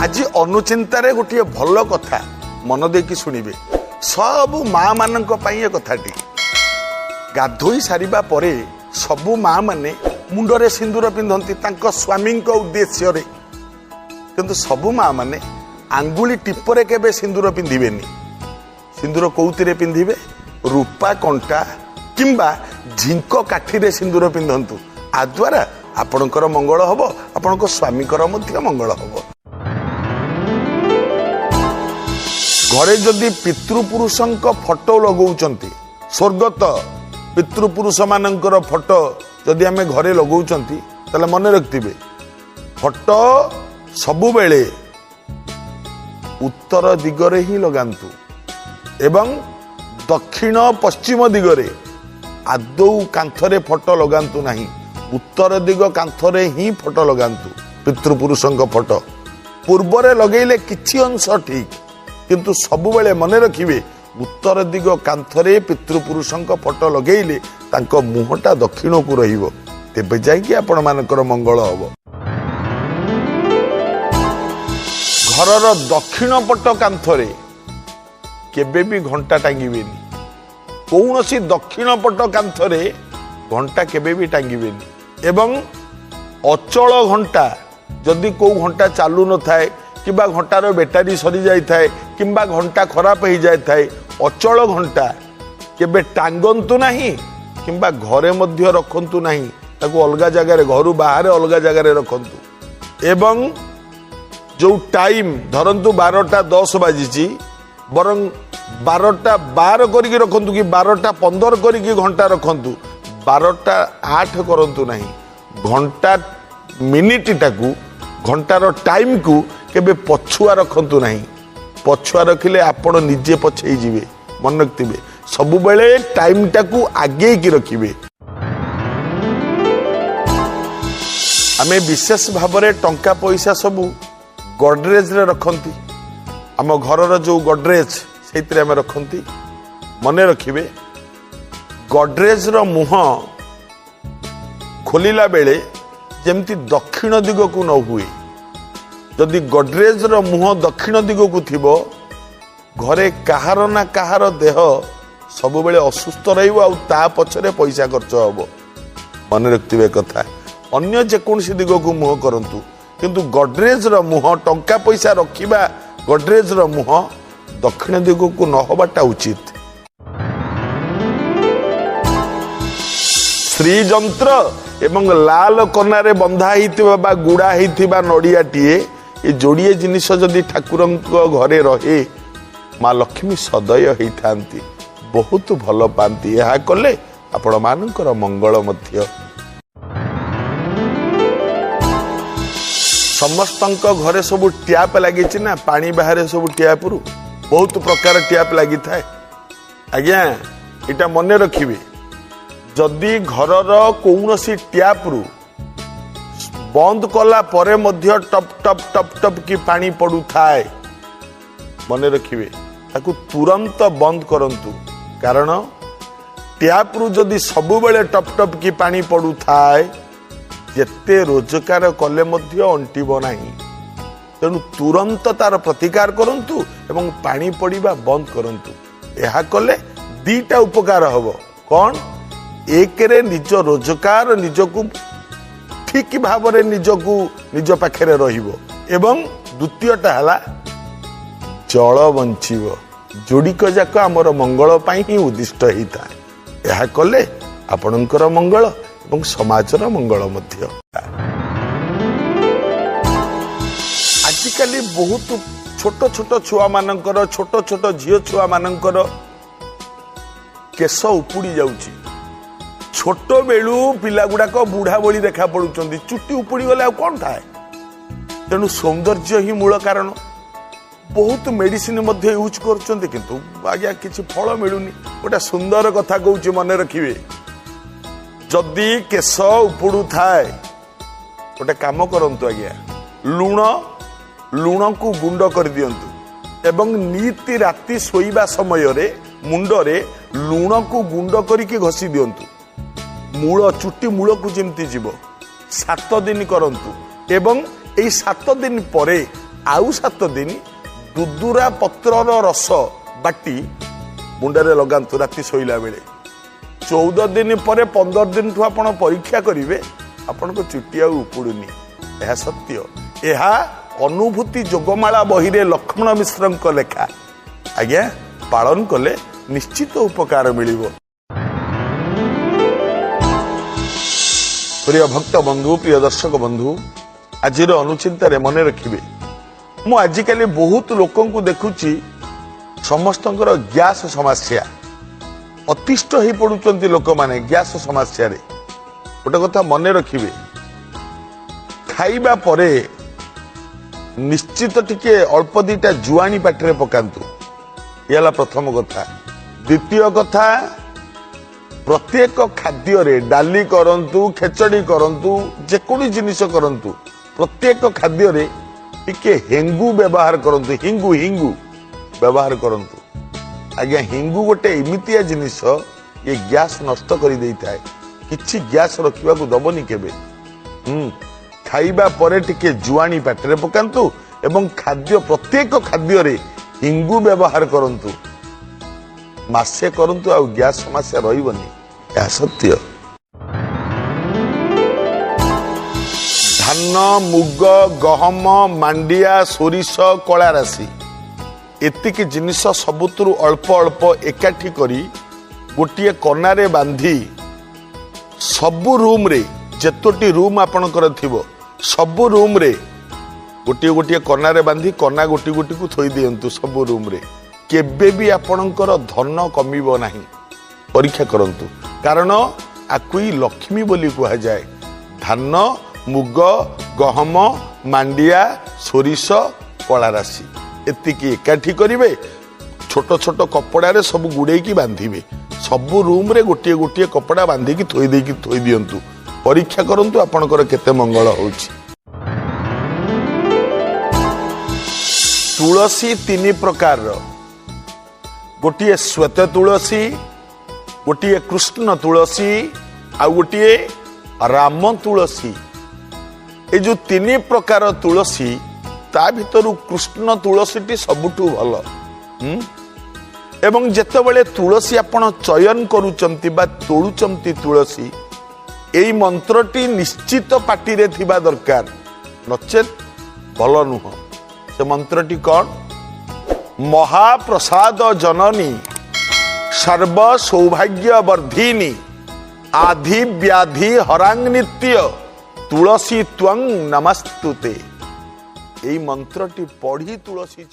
आज अनुचिंतारे गोटे भल कथा मन देकी शुणिबे सबु माँ मान कथाटी गाधोई सारिबा परे सबु माँ माने मुंडरे सिंदूर पिंधती स्वामी उद्देश्य किंतु सबु माँ माने आंगुली टिपरे केबे सिंदूर पिंधिबेनी। सिंदूर कौतिरे पिंधिबे रूपा कंटा किंबा झिंक काठीरे सिंदूर पिंधंतु आ द्वारा आपणकर मंगल हब आपणक स्वामीकर मध्य मंगल हब। घरे जदि पितृपुरुषंक फोटो लगौचंती स्वर्गत पितृपुरुष मानकर फोटो जदि आमे घरे लगौचंती ताले मन रखिबे फोटो सबु बेले उत्तर दिगरे ही लगांतु एवं दक्षिण पश्चिम दिगरे आदौ कांथरे फोटो लगांतु नहीं। उत्तर दिग कांथरे ही फोटो लगांतु पितृपुरुषंक फोटो पूर्वरे लगेले किछि अंश ठीक किंतु सबु बेले मन रखिबे उत्तर दिग कांथरे पितृपुरुषंक फोटो लगेले तांको मुहटा दक्षिण को रहिबो तेबे जाईकी आपण मानकर मंगल हबो। घरर दक्षिण पट कांथरे केबे भी घंटा टांगिबेनी कौनसी दक्षिण पट कांथरे घंटा केबे भी टांगिबेनी एवं अचल घंटा जदि को घंटा चालू न थाए किंबा घंटार बैटारी सरी जाई थाए किंबा घंटा खराब हो जाए थाए अचल घंटा केबे टांगंतु नहीं किंबा घरे मध्य रखंतु नहीं ताको अलगा जगार घर बाहर अलगा जगार रखंतु एवं जो टाइम धरंतु 12टा 10 बाजी बरं 12टा 12 करके रखंतु कि 12टा 15 करके घंटा रखंतु 12टा 8 करंतु नहीं घंटा मिनिट टाकू घंटार टाइम को केबे पछुआ रखंतु नहीं पछुआ रखिले आपण निजे पछई जिवे मन रखिबे सबु बेले टाइम टाकू आगे की रखिबे। आमे विशेष भाबरे टंका पैसा सबु गोडरेज रे रखंती आम घरर जो गोडरेज सेतिरे आमे रखंती मन रखिबे गोडरेज रो मुह खोलिला बेले जेमती दक्षिण दिग को न हुए जदि गोडरेज रो मुह दक्षिण दिग को थिबो घरे कहार ना कहार देह सब बेले असुस्थ रहिबो आ ता पछरे पैसा खर्च हबो मन रखिबे कथा अन्य जेकोसी दिग को मुह करंतु किंतु गोडरेज रो मुह टंका पैसा रखिबा गोडरेज रो मुह दक्षिण दिग को न होबाटा उचित। श्री जंत्र एवं लाल कनारे बंधा हिथिबा बा गुड़ा हिथिबा नड़ियाटीए ये जोड़िए जिनिस जदि ठाकुरंक घरे रहे माँ लक्ष्मी सदय होती बहुत भल पाती यह कले आपण मानकर मंगल मध्य। समस्त घरे सब टैप लगी ना पानी बाहर सब टैप रु बहुत प्रकार टैप लगी थाए आज्ञा इटा मन रखिबे जदि घरर कौनसी टैप रु बंद कला परे मध्य टप टप टप टप की पानी पड़ू थाए मन रखिबे ताकू तुरंत बंद करंतु कारण टैप रु जदि सबु बेले टप टप की पानी पड़ू थाए जेते रोजगार कले मध्य अंटिबो नाही तेणु तुरंत तार प्रतिकार करंतु एवं पानी पड़िबा बंद करंतु यह कले दीटा उपकार हबो कौन एक रे निज रोजगार निजकू ठीक भाव निजकू निज पाखे रहिबो एवं द्वितीयटा हला जल बंचिबो जोड़िक जाक आमर मंगल पाई ही उद्दिष्ट होता है यह कले आपणकर मंगल एवं समाजर मंगल मध्य। आजिकाली बहुत छोट छोट छुआ मानकर छोट छोट झियो छुआ मानकर केश उपुड़ी जाउची छोट बेलू पिला गुड़ाक बुढ़ा बड़ी देखा पड़ुचंदी चुट्टी उपुड़ी गले कौन थाए तेणु सौंदर्य ही मूल कारण बहुत मेडिसिन मध्य यूज करछंती किंतु आज्ञा किछि फल मिलुनी गोटे सुंदर कथा कहूची मन रखिबे जदि केश उपुड़ू थाए गोटे काम करंतु आज्ञा लुण को गुंड कर दियंतु एवं नीति राति सोईबा समय रे मुंडरे लुण को गुंड करिके घसी दियंतु मूल चुट्टी मूल को जेमती जीव 7 दिन करंतु एवं एई 7 दिन परे आउ 7 दिन दुदुरा पत्रर रस बाटी मुंडे लगातु राति शोला बेले 14 दिन पर 15 दिन ठू आप परीक्षा करेंगे आपण को चुटी उपड़ुनी यह सत्य यह अनुभूति जोगमाला बही रे लक्ष्मण मिश्र लेखा आज्ञा पालन कले निश्चित उपकार मिलिबो। प्रिय भक्त बंधु प्रिय दर्शक बंधु आज अनुचिंता रे मन रखिबे मु आजिकल बहुत लोकन को देखुची समस्त गैस समस्या अतिष्ठ हो पड़ुचंती लोक माने गैस समस्या रे गोटे कथा मन रखिबे खाइबा परे निश्चित टिके अल्प दीटा जुआनी पाटरे पकांतु यला प्रथम कथा। द्वितीय कथा प्रत्येक खाद्य रे डाली करंतु खेचड़ी करंतु जेकोनी जिनिस करंतु प्रत्येक खाद्य रे टिके हेंगू व्यवहार करंतु हिंगू हिंगू व्यवहार करंतु आज्ञा हिंगू गोटे इमितिया जिनिस ये गैस नष्ट करि देई थाए किछि गैस रखिबा को दबनी केबे खाइबा परे टिके जुआनी पाटरे पकांतु एवं खाद्य प्रत्येक खाद्य रे हिंगू व्यवहार करंतु मासे करंतु आ गैस समस्या रहिबनी या सत्य। धान मुग गहम मांडिया सोरिष कला राशि एतिक जिनिस सबुतु अल्प अल्प एकाठी करी गोटे कनारे बांधी सबु रूम रे जेतोटी रूम आपणकर थिबो सबु रूम रे गोटे गोटे कनारे बांधी कना गोटी गोटी को थोई दियंतु सबु रूम रे केबे भी आपणकर धन कमिबो नाही परीक्षा करंतु कारण आकुई लक्ष्मी बोली कहा जाए। धान मुग गहम मांडिया सोरिष कला राशि एतिकी एकाठी करिवे छोट छोट कपड़ा रे सब गुड़े की बांधिबे सबु रूम रे गोटे गोटे कपड़ा बांधी की थोई देकी थोई दियंतु परीक्षा करंतु आपणकर केते मंगल होउची। तुलसी 3 प्रकार गोटे श्वेत तुलसी गोटे कृष्ण तुलसी आ गोटे राम तुलसी ए जो 3 प्रकार तुलसी ता भितर कृष्ण तुलसी टी सबुठु भल एवं जेतेबेले तुलसी आपण चयन करूचंती बा तोड़ुचंती तुलसी एई मंत्रटी निश्चित पाटी रे थिबा दरकार नचेत भल नुह से मंत्रटी कौन महाप्रसाद जननी सर्व सौभाग्य वर्धिनी आधि व्याधि हरांग नित्य तुलसी त्वं नमस्तुते। एई मंत्रटी पढ़ी तुलसी